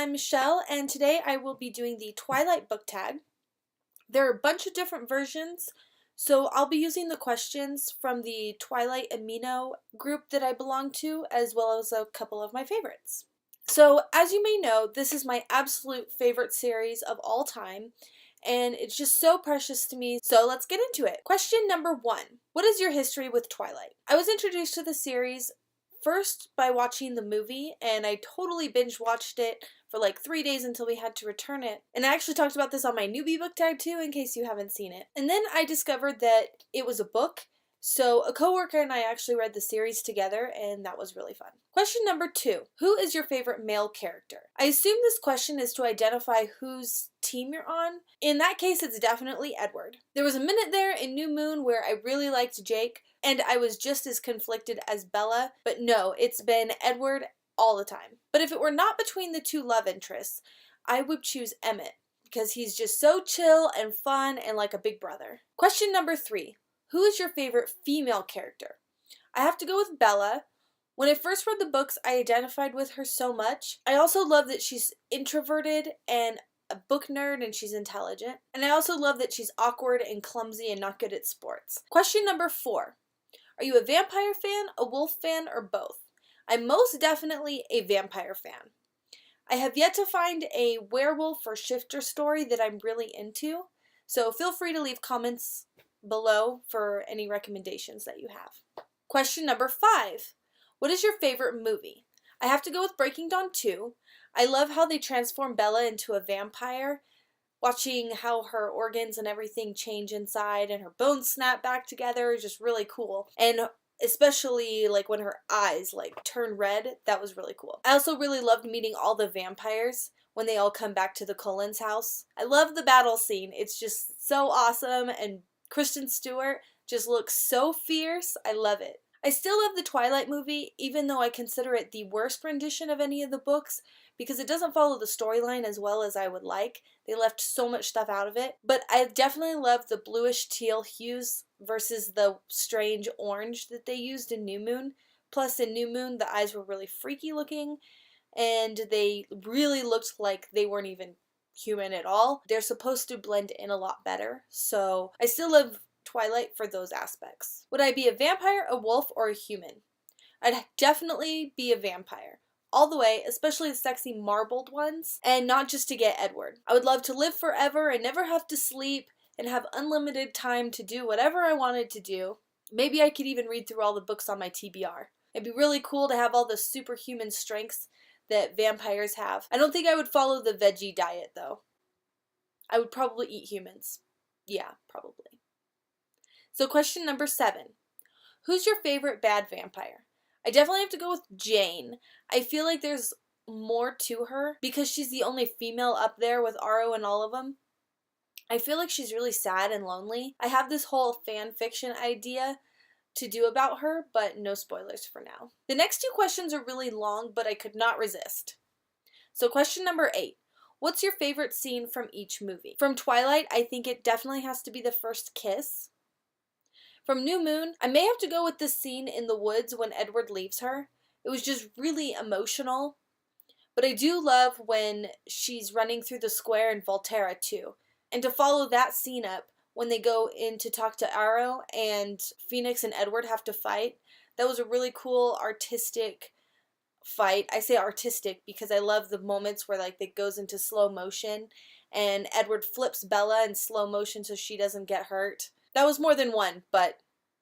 I'm Michelle, and today I will be doing the Twilight book tag. There are a bunch of different versions, so I'll be using the questions from the Twilight Amino group that I belong to, as well as a couple of my favorites. So, as you may know, this is my absolute favorite series of all time, and it's just so precious to me, so let's get into it. Question number 1. What is your history with Twilight? I was introduced to the series first by watching the movie, and I totally binge watched it for like 3 days until we had to return it. And I actually talked about this on my newbie book tag too, in case you haven't seen it. And then I discovered that it was a book, so a coworker and I actually read the series together, and that was really fun. Question number 2. Who is your favorite male character? I assume this question is to identify whose team you're on. In that case, it's definitely Edward. There was a minute there in New Moon where I really liked Jake, and I was just as conflicted as Bella, but no, it's been Edward all the time. But if it were not between the two love interests, I would choose Emmett, because he's just so chill and fun and like a big brother. Question number 3. Who is your favorite female character? I have to go with Bella. When I first read the books, I identified with her so much. I also love that she's introverted and a book nerd and she's intelligent. And I also love that she's awkward and clumsy and not good at sports. Question number 4. Are you a vampire fan, a wolf fan, or both? I'm most definitely a vampire fan. I have yet to find a werewolf or shifter story that I'm really into, so feel free to leave comments below for any recommendations that you have. Question number 5. What is your favorite movie? I have to go with Breaking Dawn 2. I love how they transform Bella into a vampire, watching how her organs and everything change inside and her bones snap back together is just really cool. And especially like when her eyes like turn red, that was really cool. I also really loved meeting all the vampires when they all come back to the Cullens house. I love the battle scene. It's just so awesome, and Kristen Stewart just looks so fierce. I love it. I still love the Twilight movie, even though I consider it the worst rendition of any of the books, because it doesn't follow the storyline as well as I would like. They left so much stuff out of it. But I definitely love the bluish teal hues versus the strange orange that they used in New Moon. Plus in New Moon, the eyes were really freaky looking, and they really looked like they weren't even human at all. They're supposed to blend in a lot better, so I still love Twilight for those aspects. Would I be a vampire, a wolf, or a human? I'd definitely be a vampire. All the way, especially the sexy marbled ones, and not just to get Edward. I would love to live forever and never have to sleep and have unlimited time to do whatever I wanted to do. Maybe I could even read through all the books on my TBR. It'd be really cool to have all the superhuman strengths that vampires have. I don't think I would follow the veggie diet though. I would probably eat humans. Yeah, probably. So question number 7. Who's your favorite bad vampire? I definitely have to go with Jane. I feel like there's more to her because she's the only female up there with Aro and all of them. I feel like she's really sad and lonely. I have this whole fan fiction idea to do about her, but no spoilers for now. The next 2 questions are really long, but I could not resist. So question number 8. What's your favorite scene from each movie? From Twilight, I think it definitely has to be the first kiss. From New Moon, I may have to go with this scene in the woods when Edward leaves her. It was just really emotional. But I do love when she's running through the square in Volterra too. And to follow that scene up, when they go in to talk to Aro and Phoenix and Edward have to fight, that was a really cool artistic fight. I say artistic because I love the moments where like it goes into slow motion and Edward flips Bella in slow motion so she doesn't get hurt. That was more than one, but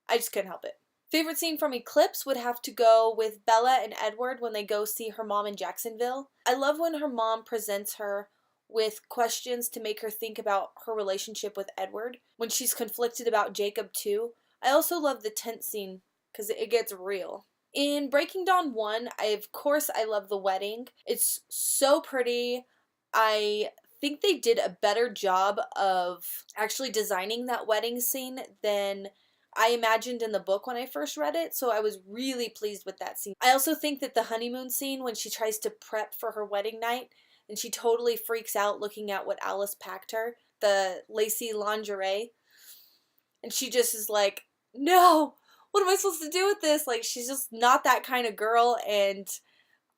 I just couldn't help it. Favorite scene from Eclipse would have to go with Bella and Edward when they go see her mom in Jacksonville. I love when her mom presents her with questions to make her think about her relationship with Edward, when she's conflicted about Jacob too. I also love the tent scene because it gets real. In Breaking Dawn 1, of course I love the wedding. It's so pretty. I think they did a better job of actually designing that wedding scene than I imagined in the book when I first read it, so I was really pleased with that scene. I also think that the honeymoon scene when she tries to prep for her wedding night and she totally freaks out looking at what Alice packed her, the lacy lingerie, and she just is like, no, what am I supposed to do with this? Like, she's just not that kind of girl, and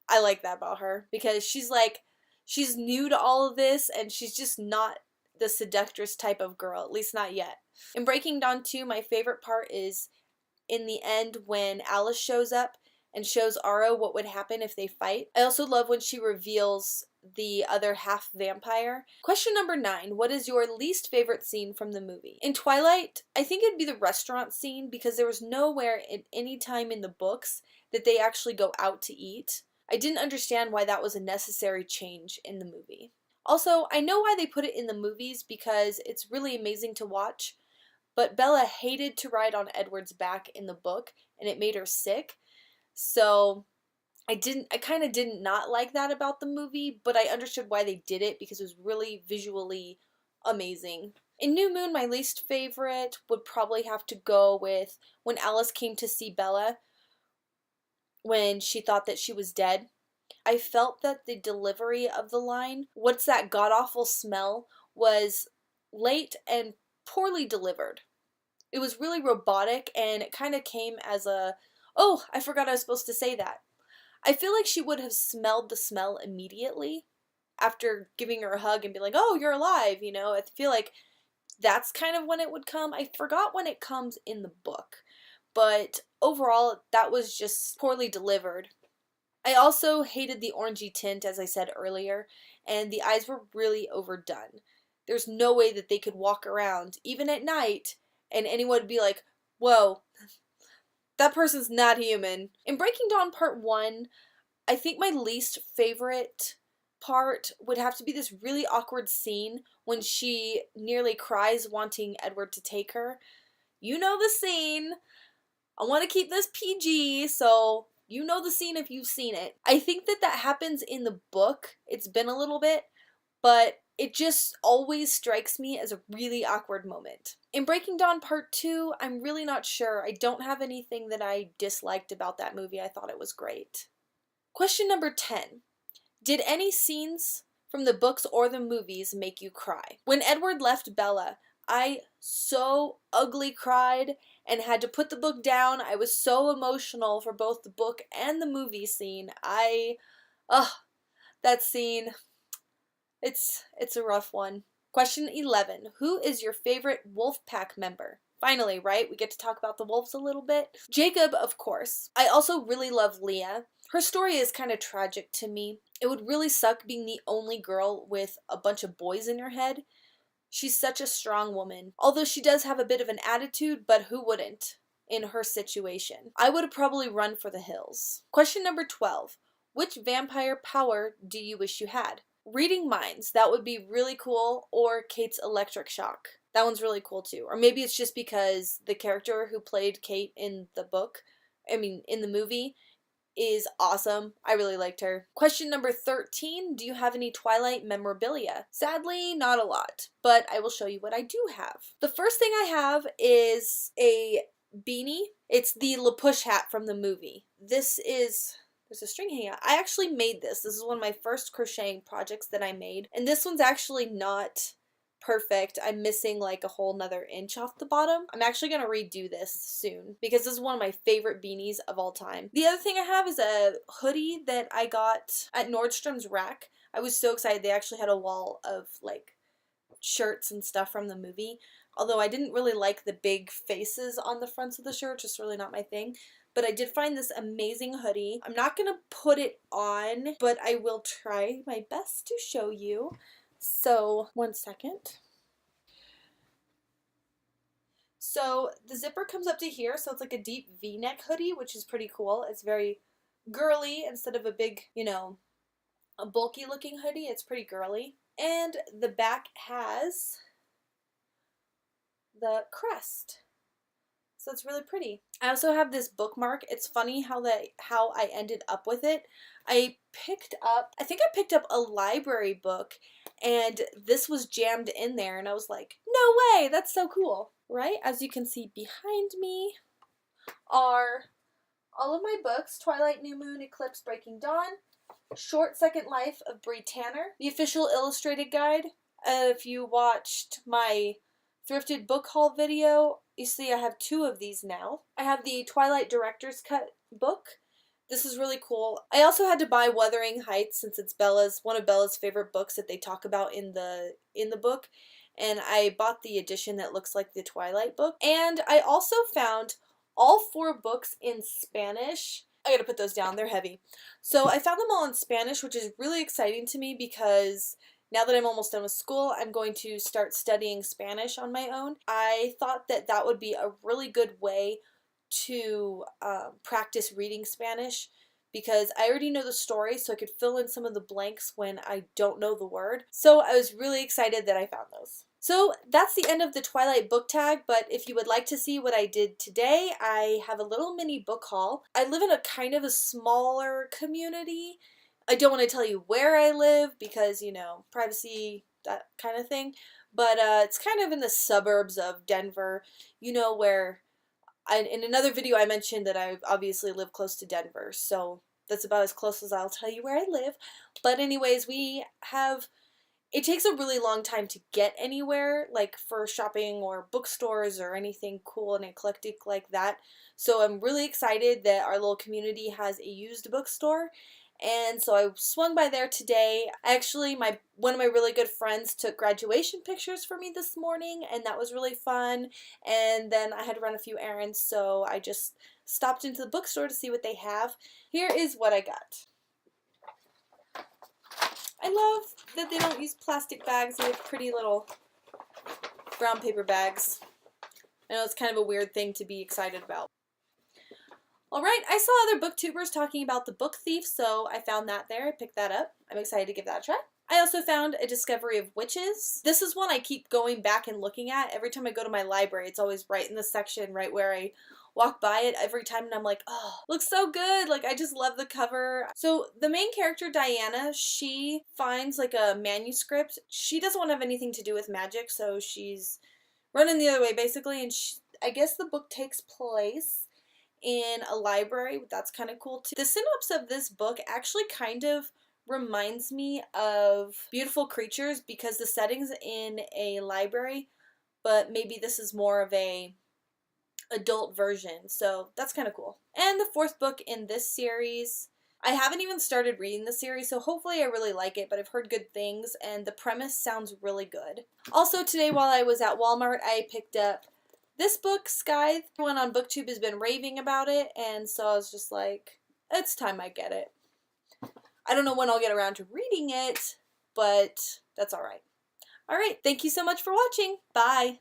I like that about her because she's like, she's new to all of this, and she's just not the seductress type of girl, at least not yet. In Breaking Dawn 2, my favorite part is in the end when Alice shows up and shows Aro what would happen if they fight. I also love when she reveals the other half vampire. Question number 9. What is your least favorite scene from the movie? In Twilight, I think it'd be the restaurant scene because there was nowhere at any time in the books that they actually go out to eat. I didn't understand why that was a necessary change in the movie. Also, I know why they put it in the movies because it's really amazing to watch, but Bella hated to ride on Edward's back in the book and it made her sick. So I kind of did not like that about the movie, but I understood why they did it because it was really visually amazing. In New Moon, my least favorite would probably have to go with when Alice came to see Bella when she thought that she was dead. I felt that the delivery of the line, "What's that god-awful smell?" was late and poorly delivered. It was really robotic, and it kind of came as a, oh, I forgot I was supposed to say that. I feel like she would have smelled the smell immediately after giving her a hug and be like, oh, you're alive, you know? I feel like that's kind of when it would come. I forgot when it comes in the book, but overall, that was just poorly delivered. I also hated the orangey tint, as I said earlier, and the eyes were really overdone. There's no way that they could walk around, even at night, and anyone would be like, whoa, that person's not human. In Breaking Dawn Part 1, I think my least favorite part would have to be this really awkward scene when she nearly cries wanting Edward to take her. You know the scene. I want to keep this PG, so you know the scene if you've seen it. I think that happens in the book. It's been a little bit, but it just always strikes me as a really awkward moment. In Breaking Dawn Part 2, I'm really not sure. I don't have anything that I disliked about that movie. I thought it was great. Question number 10. Did any scenes from the books or the movies make you cry? When Edward left Bella, I so ugly cried and had to put the book down. I was so emotional for both the book and the movie scene. That scene, it's a rough one. Question 11. Who is your favorite Wolfpack member? Finally, right? We get to talk about the wolves a little bit. Jacob, of course. I also really love Leah. Her story is kind of tragic to me. It would really suck being the only girl with a bunch of boys in your head. She's such a strong woman. Although she does have a bit of an attitude, but who wouldn't in her situation? I would have probably run for the hills. Question number 12. Which vampire power do you wish you had? Reading minds, that would be really cool, or Kate's electric shock. That one's really cool too. Or maybe it's just because the character who played Kate in the movie, is awesome. I really liked her. Question number 13. Do you have any Twilight memorabilia? Sadly, not a lot, but I will show you what I do have. The first thing I have is a beanie. It's the La Push hat from the movie. There's a string hanging out. I actually made this. This is one of my first crocheting projects that I made. And this one's actually not perfect. I'm missing like a whole nother inch off the bottom. I'm actually going to redo this soon because this is one of my favorite beanies of all time. The other thing I have is a hoodie that I got at Nordstrom's Rack. I was so excited. They actually had a wall of like shirts and stuff from the movie. Although I didn't really like the big faces on the fronts of the shirt, just really not my thing. But I did find this amazing hoodie. I'm not going to put it on, but I will try my best to show you. So, one second. So, the zipper comes up to here, so it's like a deep V-neck hoodie, which is pretty cool. It's very girly instead of a big, a bulky looking hoodie. It's pretty girly. And the back has the crest. So it's really pretty. I also have this bookmark. It's funny how I ended up with it. I think I picked up a library book and this was jammed in there and I was like, no way, that's so cool. Right? As you can see behind me are all of my books: Twilight, New Moon, Eclipse, Breaking Dawn, Short Second Life of Bree Tanner, the official illustrated guide. If you watched my thrifted book haul video, you see I have 2 of these now. I have the Twilight Director's Cut book, This is really cool. I also had to buy Wuthering Heights since it's one of Bella's favorite books that they talk about in the book. And I bought the edition that looks like the Twilight book. And I also found all 4 books in Spanish. I gotta put those down, they're heavy. So I found them all in Spanish, which is really exciting to me because now that I'm almost done with school, I'm going to start studying Spanish on my own. I thought that that would be a really good way to practice reading Spanish because I already know the story, so I could fill in some of the blanks when I don't know the word. So I was really excited that I found those. So that's the end of the Twilight book tag, but if you would like to see what I did today, I have a little mini book haul. I live in a kind of a smaller community. I don't want to tell you where I live because, you know, privacy, that kind of thing. But it's kind of in the suburbs of Denver, you know, where in another video I mentioned that I obviously live close to Denver, so that's about as close as I'll tell you where I live. But anyways, it takes a really long time to get anywhere, like for shopping or bookstores or anything cool and eclectic like that. So I'm really excited that our little community has a used bookstore. And so I swung by there today. Actually, one of my really good friends took graduation pictures for me this morning, and that was really fun. And then I had to run a few errands, so I just stopped into the bookstore to see what they have. Here is what I got. I love that they don't use plastic bags. They have pretty little brown paper bags. I know it's kind of a weird thing to be excited about. Alright, I saw other booktubers talking about The Book Thief, so I found that there. I picked that up. I'm excited to give that a try. I also found A Discovery of Witches. This is one I keep going back and looking at. Every time I go to my library, it's always right in the section, right where I walk by it every time, and I'm like, oh, looks so good. Like, I just love the cover. So the main character, Diana, she finds like a manuscript. She doesn't want to have anything to do with magic, so she's running the other way basically, and I guess the book takes place in a library. That's kind of cool too. The synopsis of this book actually kind of reminds me of Beautiful Creatures because the setting's in a library, but maybe this is more of a adult version, so that's kind of cool. And the 4th book in this series, I haven't even started reading the series, so hopefully I really like it, but I've heard good things, and the premise sounds really good. Also today while I was at Walmart, I picked up this book, Scythe. Everyone on BookTube has been raving about it, and so I was just like, it's time I get it. I don't know when I'll get around to reading it, but that's alright. Alright, thank you so much for watching. Bye!